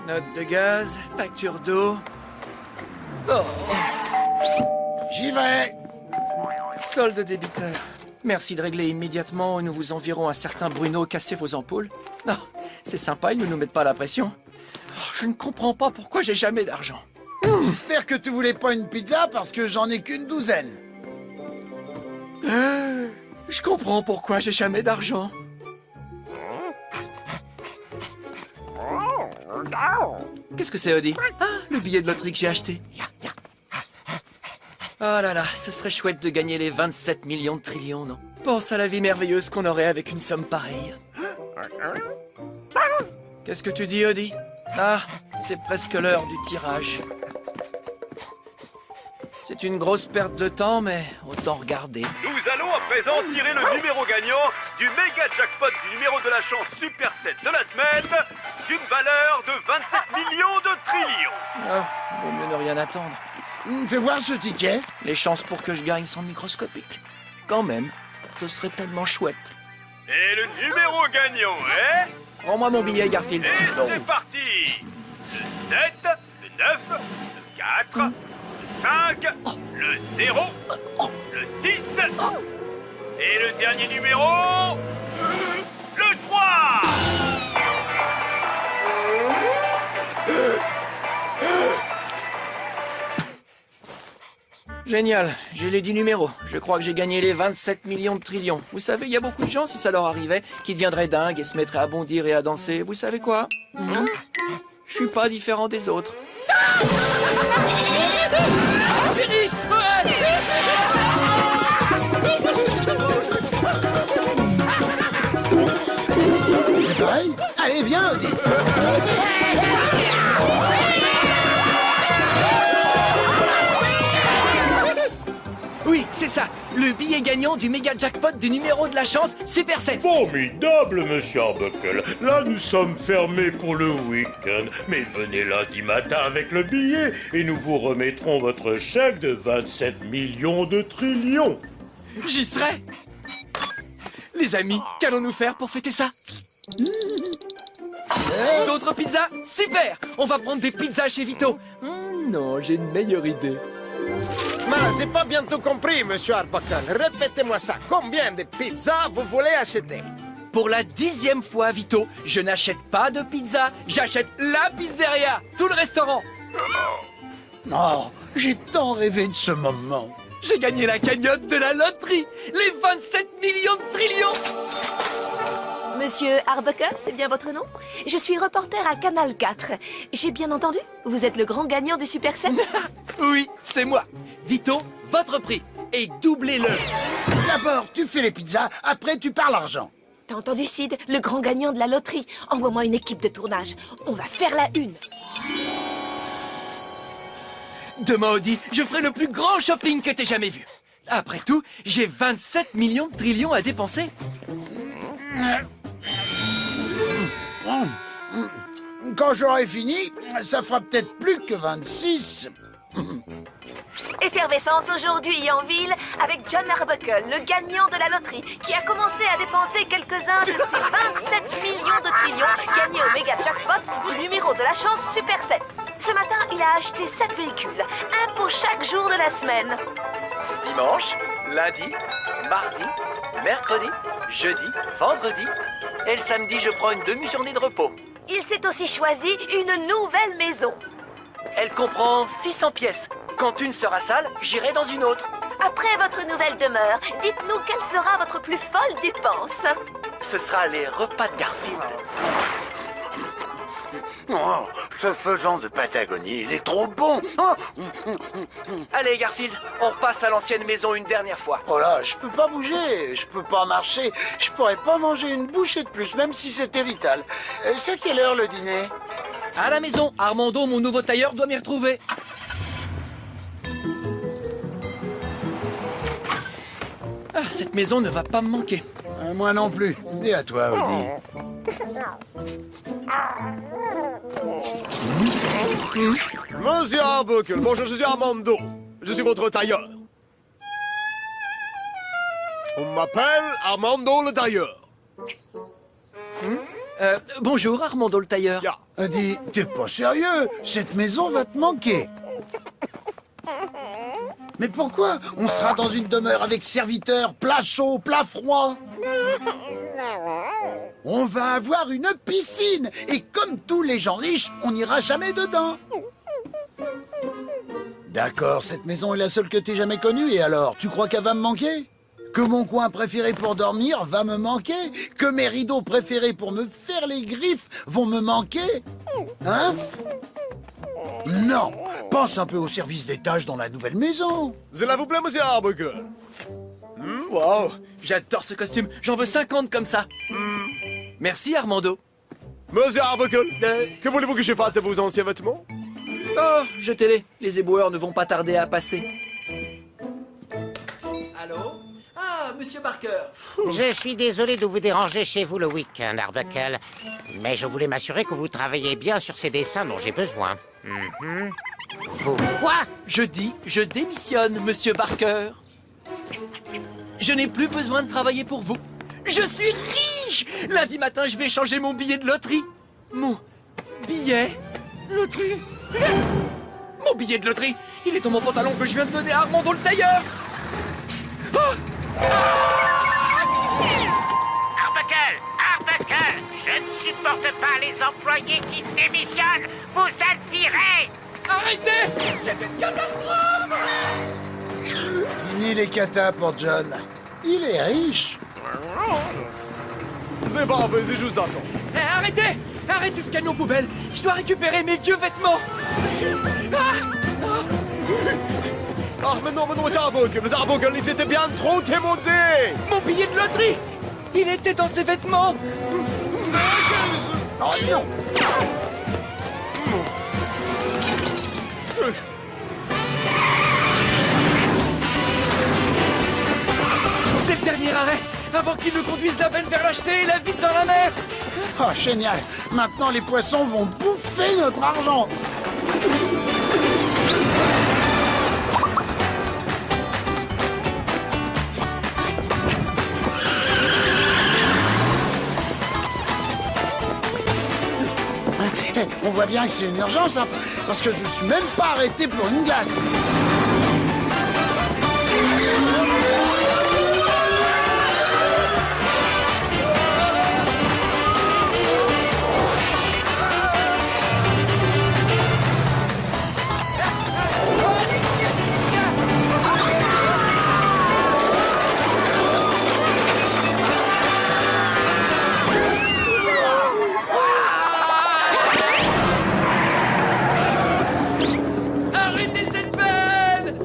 Note de gaz, facture d'eau. Oh, J'y vais. solde débiteur. Merci de régler immédiatement ou nous vous enverrons un certain Bruno casser vos ampoules. Non, c'est sympa, ils ne nous mettent pas la pression. Oh, je ne comprends pas pourquoi j'ai jamais d'argent. J'espère que tu voulais pas une pizza parce que j'en ai qu'une douzaine. Je comprends pourquoi j'ai jamais d'argent. Qu'est-ce que c'est, Odie? Ah, le billet de loterie que j'ai acheté. Oh là là, ce serait chouette de gagner les 27 millions de trillions, non? Pense à la vie merveilleuse qu'on aurait avec une somme pareille. Qu'est-ce que tu dis, Odie? Ah, c'est presque l'heure du tirage. C'est une grosse perte de temps, mais autant regarder. Nous allons à présent tirer le numéro gagnant du méga jackpot du numéro de la chance Super 7 de la semaine d'une valeur de 27 millions de trillions. Ah, vaut mieux ne rien attendre. Fais voir ce ticket. Les chances pour que je gagne sont microscopiques. Quand même, ce serait tellement chouette. Et le numéro gagnant est... Rends-moi mon billet, Garfield. Et c'est parti. Le 7, le 9, le 4, le 5, le 0, le 6, et le dernier numéro... le 3. Génial, j'ai les 10 numéros. Je crois que j'ai gagné les 27 millions de trillions. Vous savez, il y a beaucoup de gens, si ça leur arrivait, qui deviendraient dingues et se mettraient à bondir et à danser. Vous savez quoi? Je suis pas différent des autres. Je suis riche! C'est pareil. Allez, viens, Odie. Oui, c'est ça, le billet gagnant du méga jackpot du numéro de la chance Super 7. Formidable, monsieur Arbuckle. Là, nous sommes fermés pour le week-end. Mais venez lundi matin avec le billet et nous vous remettrons votre chèque de 27 millions de trillions. J'y serai. Les amis, qu'allons-nous faire pour fêter ça? D'autres pizzas? Super! On va prendre des pizzas chez Vito. Non, j'ai une meilleure idée. Mais j'ai pas bien tout compris, monsieur Arbuckle. Répétez-moi ça. Combien de pizzas vous voulez acheter? Pour la 10e fois, Vito, je n'achète pas de pizza, j'achète la pizzeria, tout le restaurant. Oh, j'ai tant rêvé de ce moment. J'ai gagné la cagnotte de la loterie, les 27 millions de trillions. Monsieur Arbuckle, c'est bien votre nom? Je suis reporter à Canal 4. J'ai bien entendu? Vous êtes le grand gagnant du Super 7? Oui, c'est moi. Vito, votre prix. Et doublez-le. D'abord, tu fais les pizzas, après tu parles argent. T'as entendu, Sid? Le grand gagnant de la loterie. Envoie-moi une équipe de tournage. On va faire la une. Demain, Audi, je ferai le plus grand shopping que t'aies jamais vu. Après tout, j'ai 27 millions de trillions à dépenser. Quand j'aurai fini, ça fera peut-être plus que 26. Effervescence aujourd'hui en ville avec John Arbuckle, le gagnant de la loterie, qui a commencé à dépenser quelques-uns de ses 27 millions de trillions gagnés au méga jackpot du numéro de la chance Super 7. Ce matin, il a acheté 7 véhicules, un pour chaque jour de la semaine. Dimanche, lundi, mardi, mercredi, jeudi, vendredi. Et le samedi, je prends une demi-journée de repos. Il s'est aussi choisi une nouvelle maison. Elle comprend 600 pièces. Quand une sera sale, j'irai dans une autre. Après votre nouvelle demeure, dites-nous quelle sera votre plus folle dépense. Ce sera les repas de Garfield. Oh, ce faisant de Patagonie, il est trop bon. Oh, Allez, Garfield, on repasse à l'ancienne maison une dernière fois. Oh là, je peux pas bouger, je peux pas marcher, je pourrais pas manger une bouchée de plus, même si c'était vital. C'est à quelle heure le dîner? À la maison, Armando, mon nouveau tailleur, doit m'y retrouver. Ah, cette maison ne va pas me manquer. Moi non plus. Et à toi, Audi. Monsieur Arbuckle, bonjour, je suis Armando. Je suis votre tailleur. On m'appelle Armando le tailleur. Bonjour, Armando le tailleur. Ya, Dis, t'es pas sérieux? Cette maison va te manquer. Mais pourquoi? On sera dans une demeure avec serviteurs, plat chaud, plat froid. On va avoir une piscine. Et comme tous les gens riches, on n'ira jamais dedans. D'accord, cette maison est la seule que t'aies jamais connue. Et alors, tu crois qu'elle va me manquer? Que mon coin préféré pour dormir va me manquer? Que mes rideaux préférés pour me faire les griffes vont me manquer? Hein? Non! Pense un peu au service des tâches dans la nouvelle maison. Cela vous plaît, monsieur Arbuckle? Wow, j'adore ce costume. J'en veux 50 comme ça. Merci, Armando. Monsieur Arbuckle, que voulez-vous que je fasse de vos anciens vêtements? Oh, jetez-les. Les éboueurs ne vont pas tarder à passer. Allô? Ah, monsieur Barker. Je suis désolé de vous déranger chez vous le week-end, Arbuckle. Mais je voulais m'assurer que vous travaillez bien sur ces dessins dont j'ai besoin. Vous quoi? Je dis, je démissionne, monsieur Barker. Je n'ai plus besoin de travailler pour vous. Je suis riche! Lundi matin, je vais changer mon billet de loterie. Mon billet loterie? Mon billet de loterie! Il est dans mon pantalon que je viens de donner à Armando le tailleur! Arbuckle, je ne supporte pas les employés qui démissionnent. Vous êtes virés! Arrêtez! C'est une catastrophe! Fini les catas pour John. Il est riche. C'est pas vas-y, je vous attends. Arrêtez! Arrêtez ce camion poubelle! Je dois récupérer mes vieux vêtements! Ah, mais non, monsieur Arbuckle, ils étaient bien trop démontés! Mon billet de loterie! Il était dans ses vêtements! Oh non! C'est le dernier arrêt! Avant qu'ils ne conduisent la benne vers la jetée et la vide dans la mer! Oh, génial! Maintenant, les poissons vont bouffer notre argent! On voit bien que c'est une urgence, hein, parce que je suis même pas arrêté pour une glace. Arrêtez cette benne!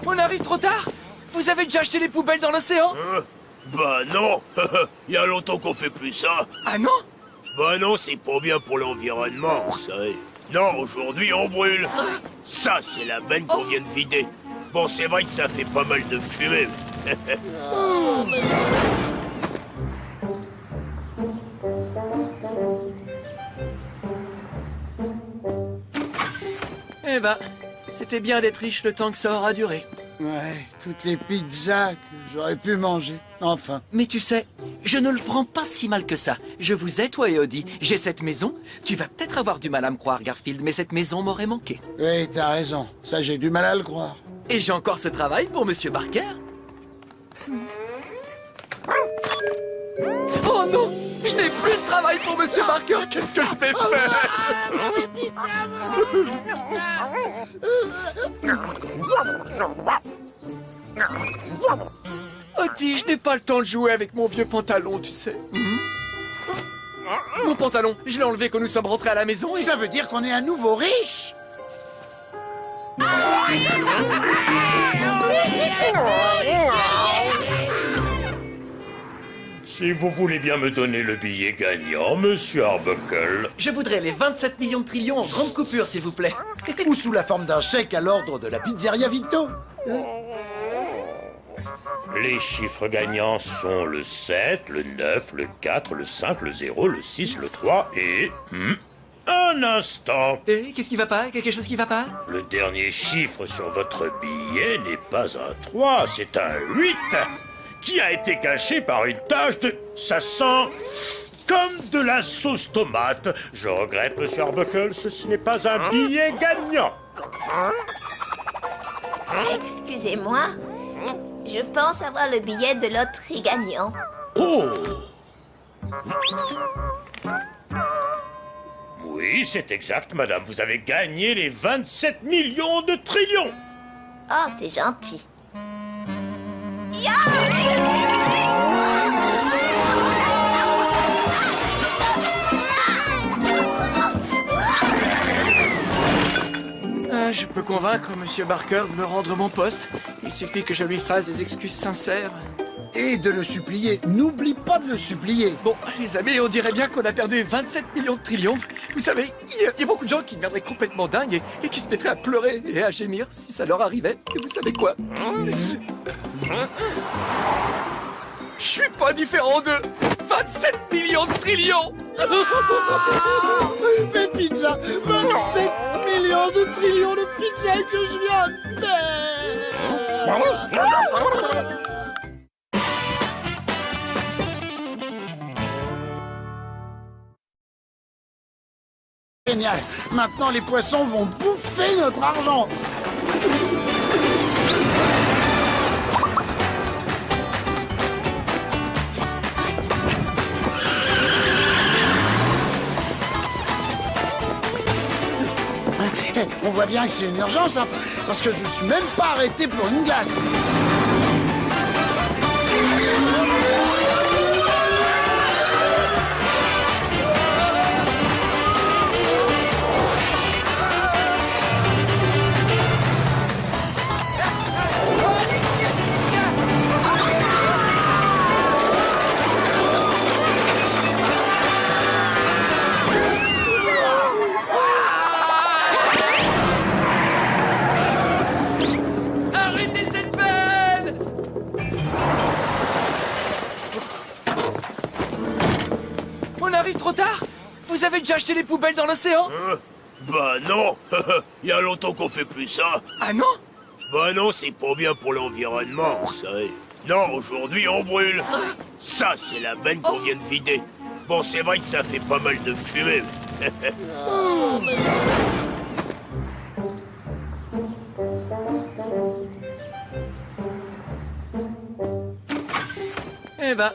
On arrive trop tard? Vous avez déjà acheté les poubelles dans l'océan? Bah non. Il y a longtemps qu'on fait plus ça. Ah non? Bah non, c'est pas bien pour l'environnement, ça. Non, aujourd'hui on brûle. Ça, c'est la benne qu'on vient de vider. Bon, c'est vrai que ça fait pas mal de fumée. Eh ben, c'était bien d'être riche le temps que ça aura duré. Ouais, toutes les pizzas que j'aurais pu manger. Enfin. Mais tu sais, je ne le prends pas si mal que ça. Je vous ai, toi et Odie. J'ai cette maison. Tu vas peut-être avoir du mal à me croire, Garfield, mais cette maison m'aurait manqué. Oui, t'as raison. Ça, j'ai du mal à le croire. Et j'ai encore ce travail pour Monsieur Barker. Oh non! Je n'ai plus ce travail pour Monsieur Barker. Qu'est-ce que je vais faire? Odie, je n'ai pas le temps de jouer avec mon vieux pantalon, tu sais. Mon pantalon, je l'ai enlevé quand nous sommes rentrés à la maison et... Ça veut dire qu'on est à nouveau riche. Si vous voulez bien me donner le billet gagnant, monsieur Arbuckle. Je voudrais les 27 millions de trillions en grande coupure, s'il vous plaît. Ou sous la forme d'un chèque à l'ordre de la pizzeria Vito. Les chiffres gagnants sont le 7, le 9, le 4, le 5, le 0, le 6, le 3 et... un instant. Et qu'est-ce qui va pas? Quelque chose qui va pas? Le dernier chiffre sur votre billet n'est pas un 3, c'est un 8. qui a été caché par une tache de... Ça sent comme de la sauce tomate. Je regrette, monsieur Arbuckle, ceci n'est pas un billet gagnant. Excusez-moi, je pense avoir le billet de loterie gagnant. Oh! Oui, c'est exact, madame. Vous avez gagné les 27 millions de trillions. Oh, c'est gentil. Je peux convaincre Monsieur Barker de me rendre mon poste. Il suffit que je lui fasse des excuses sincères. Et de le supplier. N'oublie pas de le supplier. Bon, les amis, on dirait bien qu'on a perdu 27 millions de trillions. Vous savez, il y a beaucoup de gens qui deviendraient complètement dingues et qui se mettraient à pleurer et à gémir si ça leur arrivait. Et vous savez quoi? Je suis pas différent de 27 millions de trillions. Mais pizza, 27 millions de trillions de pizza que je viens de faire. Génial. Maintenant, les poissons vont bouffer notre argent. On voit bien que c'est une urgence, hein, parce que je suis même pas arrêté pour une glace. Trop tard? Vous avez déjà acheté les poubelles dans l'océan? Bah non. Il y a longtemps qu'on fait plus ça. Ah non? Bah non, c'est pas bien pour l'environnement, vous savez. Non, aujourd'hui on brûle. Ça, c'est la benne qu'on vient de vider. Bon, c'est vrai que ça fait pas mal de fumée. Eh ben,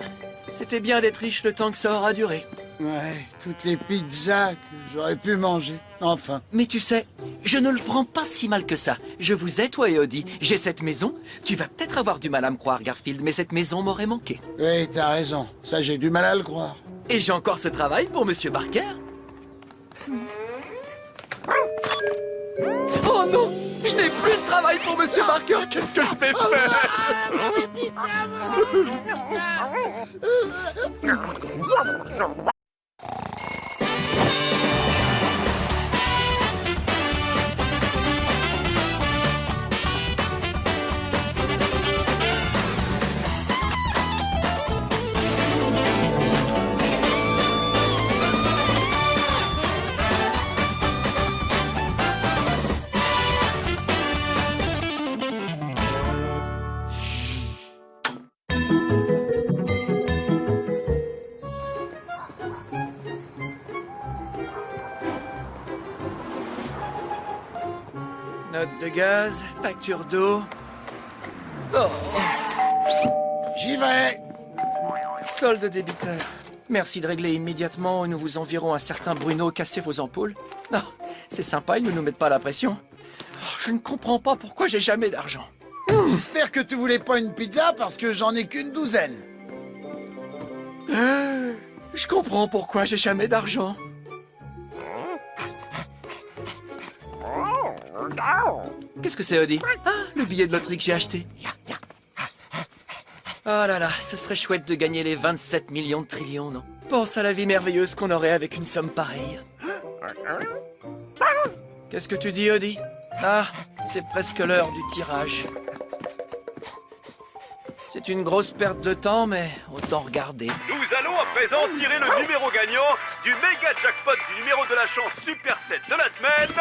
c'était bien d'être riche le temps que ça aura duré. Ouais, toutes les pizzas que j'aurais pu manger. Enfin. Mais tu sais, je ne le prends pas si mal que ça. Je vous ai, toi et Odie. J'ai cette maison. Tu vas peut-être avoir du mal à me croire, Garfield, mais cette maison m'aurait manqué. Oui, t'as raison. Ça, j'ai du mal à le croire. Et j'ai encore ce travail pour Monsieur Barker. Oh non! Je n'ai plus ce travail pour Monsieur Barker. Qu'est-ce que je vais faire? Note de gaz, facture d'eau. Oh. J'y vais. Solde débiteur. Merci de régler immédiatement ou nous vous enverrons un certain Bruno casser vos ampoules. Non, c'est sympa, ils ne nous mettent pas la pression. Oh, je ne comprends pas pourquoi j'ai jamais d'argent. J'espère que tu voulais pas une pizza parce que j'en ai qu'une douzaine. Je comprends pourquoi j'ai jamais d'argent. Qu'est-ce que c'est, Odie? Ah, le billet de loterie que j'ai acheté. Oh là là, ce serait chouette de gagner les 27 millions de trillions, non? Pense à la vie merveilleuse qu'on aurait avec une somme pareille. Qu'est-ce que tu dis, Odie? Ah, c'est presque l'heure du tirage. C'est une grosse perte de temps, mais autant regarder. Nous allons à présent tirer le numéro gagnant du méga jackpot du numéro de la chance Super 7 de la semaine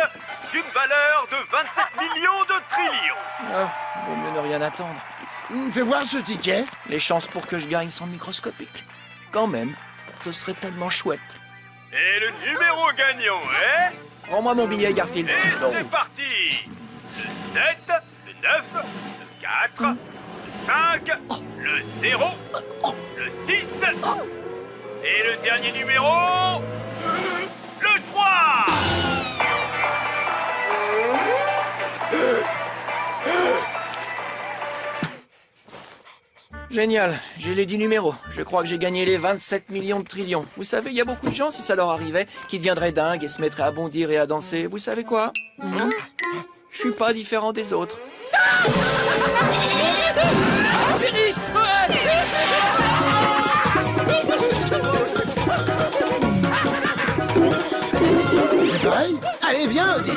d'une valeur de 27 millions de trillions. Ah, vaut mieux ne rien attendre. Fais voir ce ticket. Les chances pour que je gagne sont microscopiques. Quand même, ce serait tellement chouette. Et le numéro gagnant est... Rends-moi mon billet, Garfield. Et c'est parti! Le 7, le 9, le 4, le 5, le 0, le 6, et le dernier numéro... le 3! Génial, j'ai les 10 numéros. Je crois que j'ai gagné les 27 millions de trillions. Vous savez, il y a beaucoup de gens, si ça leur arrivait, qui deviendraient dingues et se mettraient à bondir et à danser. Vous savez quoi? Je suis pas différent des autres. Je suis riche! C'est pareil. Allez, viens, Odie.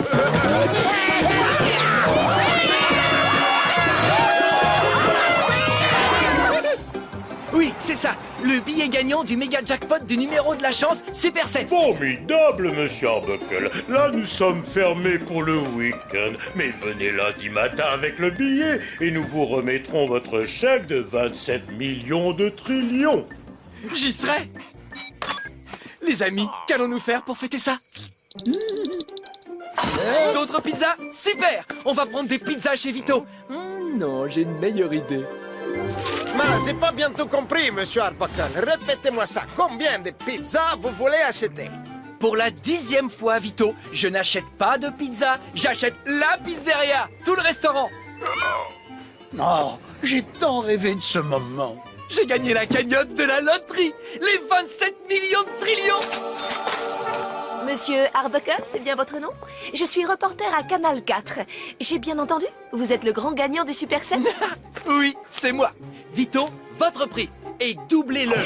Oui, c'est ça, le billet gagnant du méga jackpot du numéro de la chance Super 7. Formidable, monsieur Arbuckle. Là, nous sommes fermés pour le week-end. Mais venez lundi matin avec le billet et nous vous remettrons votre chèque de 27 millions de trillions. J'y serai. Les amis, qu'allons-nous faire pour fêter ça? D'autres pizzas? Super! On va prendre des pizzas chez Vito. Non, j'ai une meilleure idée. Mais j'ai pas bientôt compris, monsieur Arbuckle. Répétez-moi ça. Combien de pizzas vous voulez acheter? Pour la 10e fois, Vito, je n'achète pas de pizza, j'achète la pizzeria, tout le restaurant. Oh, j'ai tant rêvé de ce moment. J'ai gagné la cagnotte de la loterie, les 27 millions de trillions. Monsieur Arbuckle, c'est bien votre nom? Je suis reporter à Canal 4. J'ai bien entendu? Vous êtes le grand gagnant du Super 7? Oui, c'est moi. Vito, votre prix. Et doublez-le.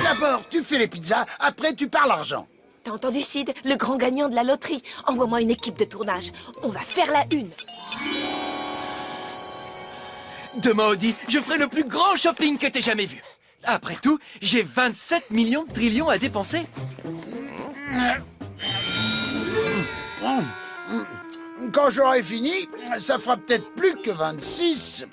D'abord, tu fais les pizzas, après tu parles argent. T'as entendu, Sid? Le grand gagnant de la loterie. Envoie-moi une équipe de tournage. On va faire la une. Demain, Audi, je ferai le plus grand shopping que t'aies jamais vu. Après tout, j'ai 27 millions de trillions à dépenser. Quand j'aurai fini, ça fera peut-être plus que 26.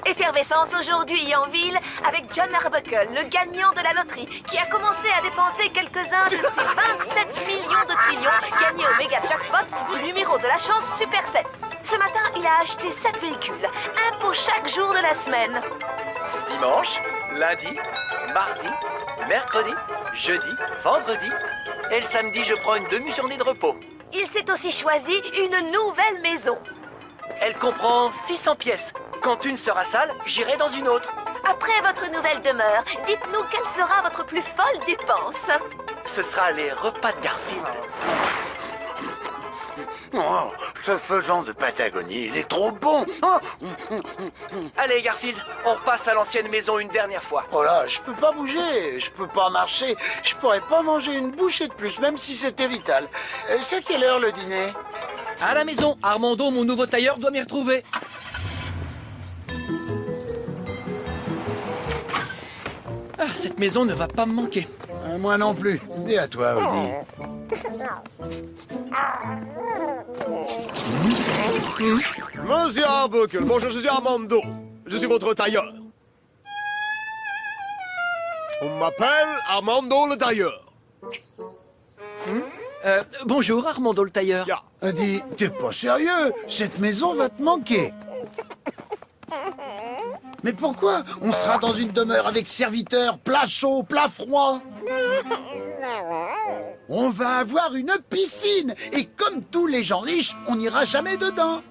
Effervescence aujourd'hui en ville avec John Arbuckle, le gagnant de la loterie, qui a commencé à dépenser quelques-uns de ses 27 millions de trillions gagnés au méga jackpot du numéro de la chance Super 7. Ce matin, il a acheté 7 véhicules, un pour chaque jour de la semaine. Dimanche, lundi, mardi, mercredi, jeudi, vendredi. Et le samedi, je prends une demi-journée de repos. Il s'est aussi choisi une nouvelle maison. Elle comprend 600 pièces. Quand une sera sale, j'irai dans une autre. Après votre nouvelle demeure, dites-nous quelle sera votre plus folle dépense. Ce sera les repas de Garfield. Oh, ce faisan de Patagonie, il est trop bon. Oh, Allez, Garfield, on repasse à l'ancienne maison une dernière fois. Oh là, je peux pas bouger, je peux pas marcher, je pourrais pas manger une bouchée de plus, même si c'était vital. C'est à quelle heure le dîner? À la maison, Armando, mon nouveau tailleur, doit m'y retrouver. Ah, cette maison ne va pas me manquer. Moi non plus. Et à toi, Audi. Monsieur Arbuckle, bonjour, je suis Armando. Je suis votre tailleur. On m'appelle Armando le tailleur. Bonjour, Armando le tailleur. Ya. Audi, t'es pas sérieux? Cette maison va te manquer. Mais pourquoi? On sera dans une demeure avec serviteurs, plat chaud, plat froid. On va avoir une piscine. Et comme tous les gens riches, on n'ira jamais dedans.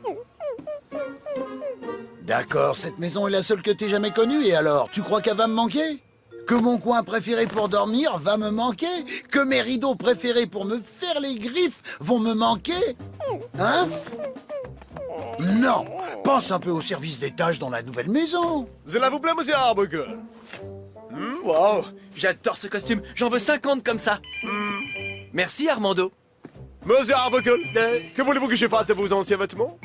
D'accord, cette maison est la seule que t'aies jamais connue. Et alors, tu crois qu'elle va me manquer? Que mon coin préféré pour dormir va me manquer? Que mes rideaux préférés pour me faire les griffes vont me manquer? Hein? Non! Pense un peu au service des tâches dans la nouvelle maison. Cela vous plaît, monsieur Arbuckle? Wow, j'adore ce costume. J'en veux 50 comme ça. Merci, Armando. Monsieur Arbuckle, que voulez-vous que je fasse de vos anciens vêtements?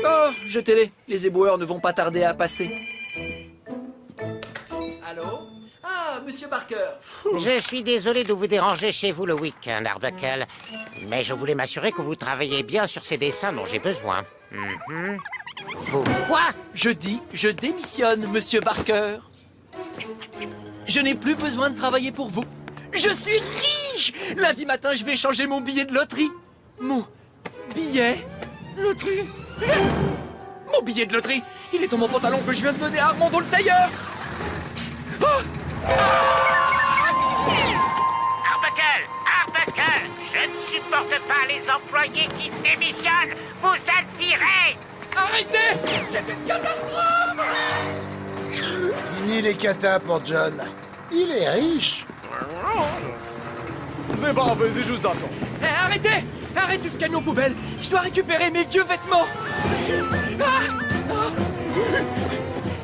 Oh, jetez-les. Les éboueurs ne vont pas tarder à passer. Allô? Ah, monsieur Barker. Je suis désolé de vous déranger chez vous le week-end, Arbuckle. Mais je voulais m'assurer que vous travaillez bien sur ces dessins dont j'ai besoin. Vous quoi? Je dis, je démissionne, monsieur Barker. Je n'ai plus besoin de travailler pour vous. Je suis riche! Lundi matin, je vais changer mon billet de loterie. Mon billet loterie. Mon billet de loterie, il est dans mon pantalon que je viens de donner à Armando le tailleur. Ah! Arbuckle, je ne supporte pas les employés qui démissionnent. Vous êtes virés. Arrêtez! C'est une catastrophe! Fini les catas pour John. Il est riche. C'est bon, vas-y, je vous attends. Arrêtez! Arrêtez ce camion poubelle! Je dois récupérer mes vieux vêtements!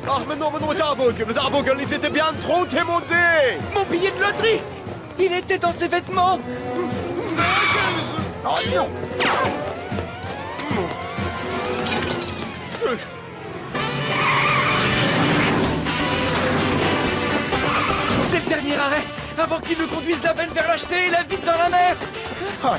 Ah, mais non, mes Arbuckle, ils étaient bien trop démodés. Mon billet de loterie! Il était dans ses vêtements! Oh non! C'est le dernier arrêt! Avant qu'il ne conduise la benne vers l'acheter et la vide dans la mer! Ah,